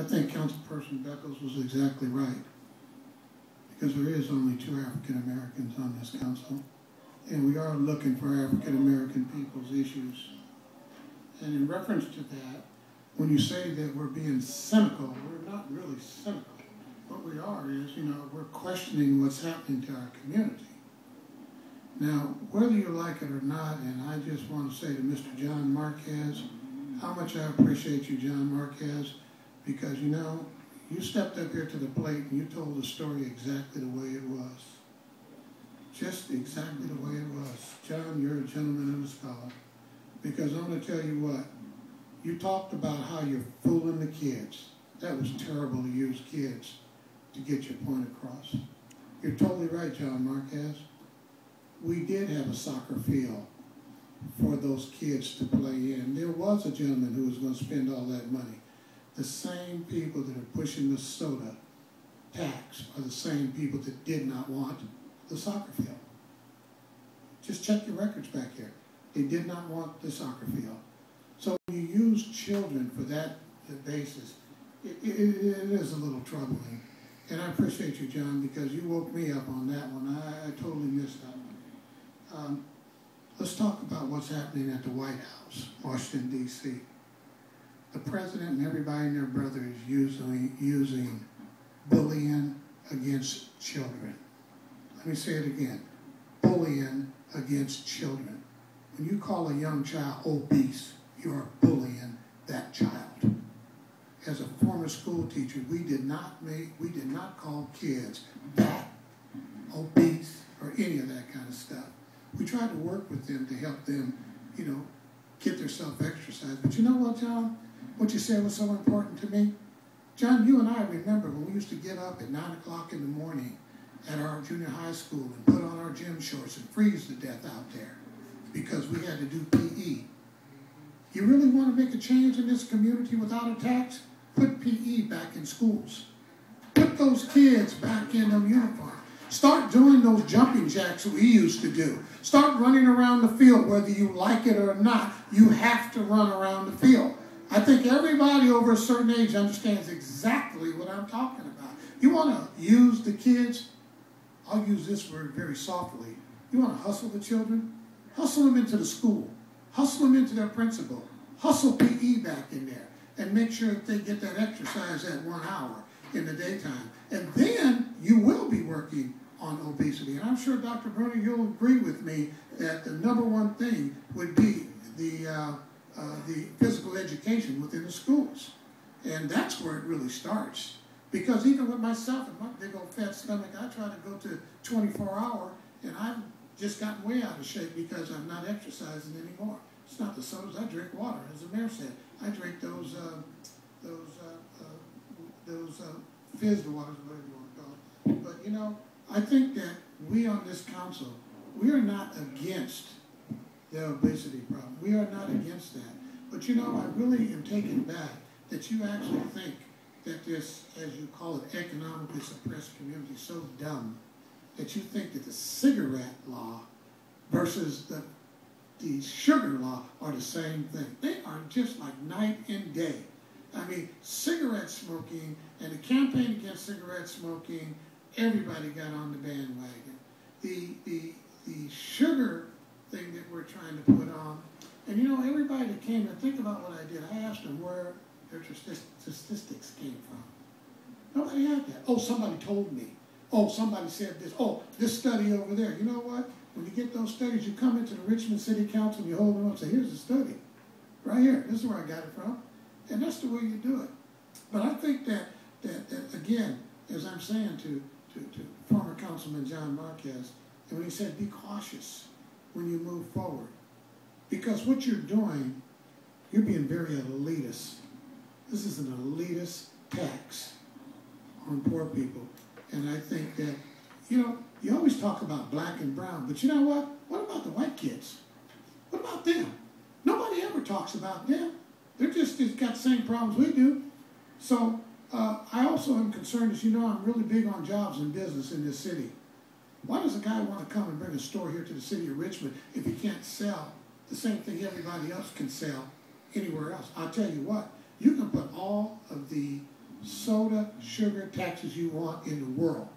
I think Councilperson Beckles was exactly right, because there is only 2 African Americans on this council, and we are looking for African American people's issues. And in reference to that, when you say that we're being cynical, we're not really cynical. What we are is, we're questioning what's happening to our community. Now, whether you like it or not, and I just want to say to Mr. John Marquez, how much I appreciate you, John Marquez, because, you stepped up here to the plate and you told the story exactly the way it was. Just exactly the way it was. John, you're a gentleman and a scholar. Because I'm going to tell you what, you talked about how you're fooling the kids. That was terrible to use kids to get your point across. You're totally right, John Marquez. We did have a soccer field for those kids to play in. There was a gentleman who was going to spend all that money. The same people that are pushing the soda tax are the same people that did not want the soccer field. Just check your records back here. They did not want the soccer field. So when you use children for that basis, it is a little troubling. And I appreciate you, John, because you woke me up on that one. I totally missed that one. Let's talk about what's happening at the White House, Washington, D.C. The president and everybody and their brother is using bullying against children. Let me say it again. Bullying against children. When you call a young child obese, you are bullying that child. As a former school teacher, we did not call kids fat, obese, or any of that kind of stuff. We tried to work with them to help them, get their self-exercise. But you know what, John? What you said was so important to me. John, you and I remember when we used to get up at 9 o'clock in the morning at our junior high school and put on our gym shorts and freeze to death out there because we had to do PE. You really want to make a change in this community without a tax? Put PE back in schools. Put those kids back in them uniforms. Start doing those jumping jacks we used to do. Start running around the field, whether you like it or not. You have to run around the field. I think everybody over a certain age understands exactly what I'm talking about. You want to use the kids? I'll use this word very softly. You want to hustle the children? Hustle them into the school. Hustle them into their principal. Hustle PE back in there. And make sure that they get that exercise at 1 hour in the daytime. And then you will be working on obesity. And I'm sure, Dr. Bruner, you'll agree with me that the number one thing would be the physical education within the schools. And that's where it really starts. Because even with myself and my big old fat stomach, I try to go to 24-hour, and I've just gotten way out of shape because I'm not exercising anymore. It's not the sodas. I drink water, as the mayor said. I drink those fizz waters, whatever you want to call it. But I think that we on this council, we are not against the obesity problem. We are not against that. But I really am taken back that you actually think that this, as you call it, economically suppressed community is so dumb that you think that the cigarette law versus the sugar law are the same thing. They are just like night and day. I mean, cigarette smoking and the campaign against cigarette smoking, everybody got on the bandwagon. The sugar thing that we're trying to put on, and everybody that came, and think about what I did. I asked them where their statistics came from. Nobody had that. Oh, somebody told me. Oh, somebody said this. Oh, this study over there. You know what? When you get those studies, you come into the Richmond City Council and you hold them up and say, here's the study. Right here. This is where I got it from. And that's the way you do it. But I think that again, as I'm saying to former Councilman John Marquez, and when he said, be cautious when you move forward. Because what you're doing, you're being very elitist. This is an elitist tax on poor people. And I think that, you always talk about black and brown, but you know what? What about the white kids? What about them? Nobody ever talks about them. They've got the same problems we do. So I also am concerned, as you know, I'm really big on jobs and business in this city. Why does a guy want to come and bring a store here to the city of Richmond if he can't sell the same thing everybody else can sell anywhere else? I'll tell you what, you can put all of the soda, sugar taxes you want in the world.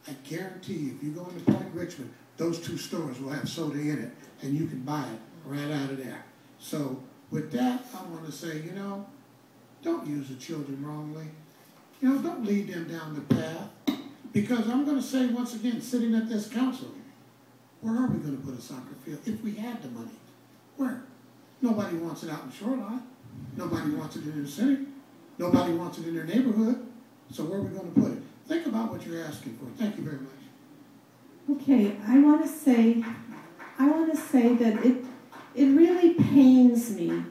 I guarantee you, if you go into Point Richmond, those two stores will have soda in it, and you can buy it right out of there. So with that, I want to say, you know, don't use the children wrongly. You know, don't lead them down the path. Because I'm going to say once again, sitting at this council, where are we going to put a soccer field if we had the money? Where? Nobody wants it out in the shoreline. Nobody wants it in the city. Nobody wants it in their neighborhood. So where are we going to put it? Think about what you're asking for. Thank you very much. Okay, I want to say that it really pains me.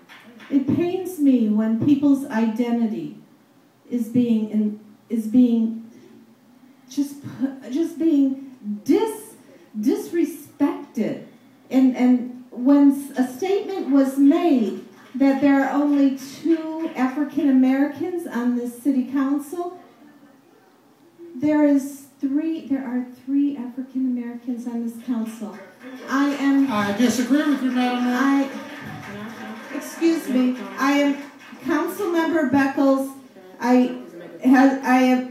It pains me when people's identity is being disrespected, and when a statement was made that there are only 2 African Americans on this city council, there are 3 African Americans on this council. I disagree with you, Madam Mayor. Excuse me. I am Councilmember Beckles.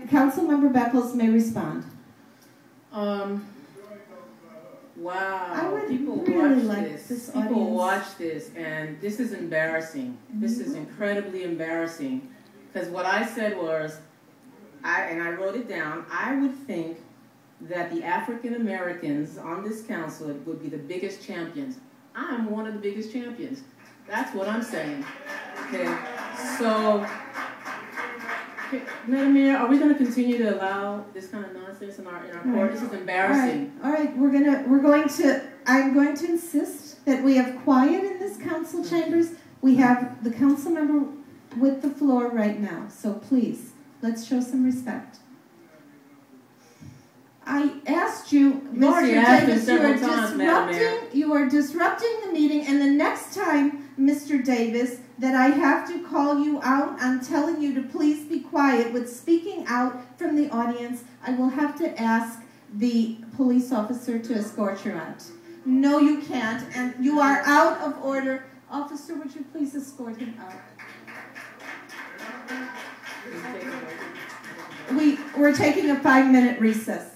Councilmember Beckles may respond. Wow. People really watch this. People watch this, and this is embarrassing. Mm-hmm. This is incredibly embarrassing. Because what I said was, I wrote it down, I would think that the African Americans on this council would be the biggest champions. I'm one of the biggest champions. That's what I'm saying. Okay. So, Madam Mayor, are we going to continue to allow this kind of nonsense in our court? This is embarrassing. All right. I'm going to insist that we have quiet in this council chambers. We have the council member with the floor right now. So please, let's show some respect. I asked you, Mr. Davis, you are disrupting the meeting, and the next time, Mr. Davis, that I have to call you out on telling you to please be quiet with speaking out from the audience, I will have to ask the police officer to escort you out. No, you can't, and you are out of order. Officer, would you please escort him out? We're taking a 5-minute recess.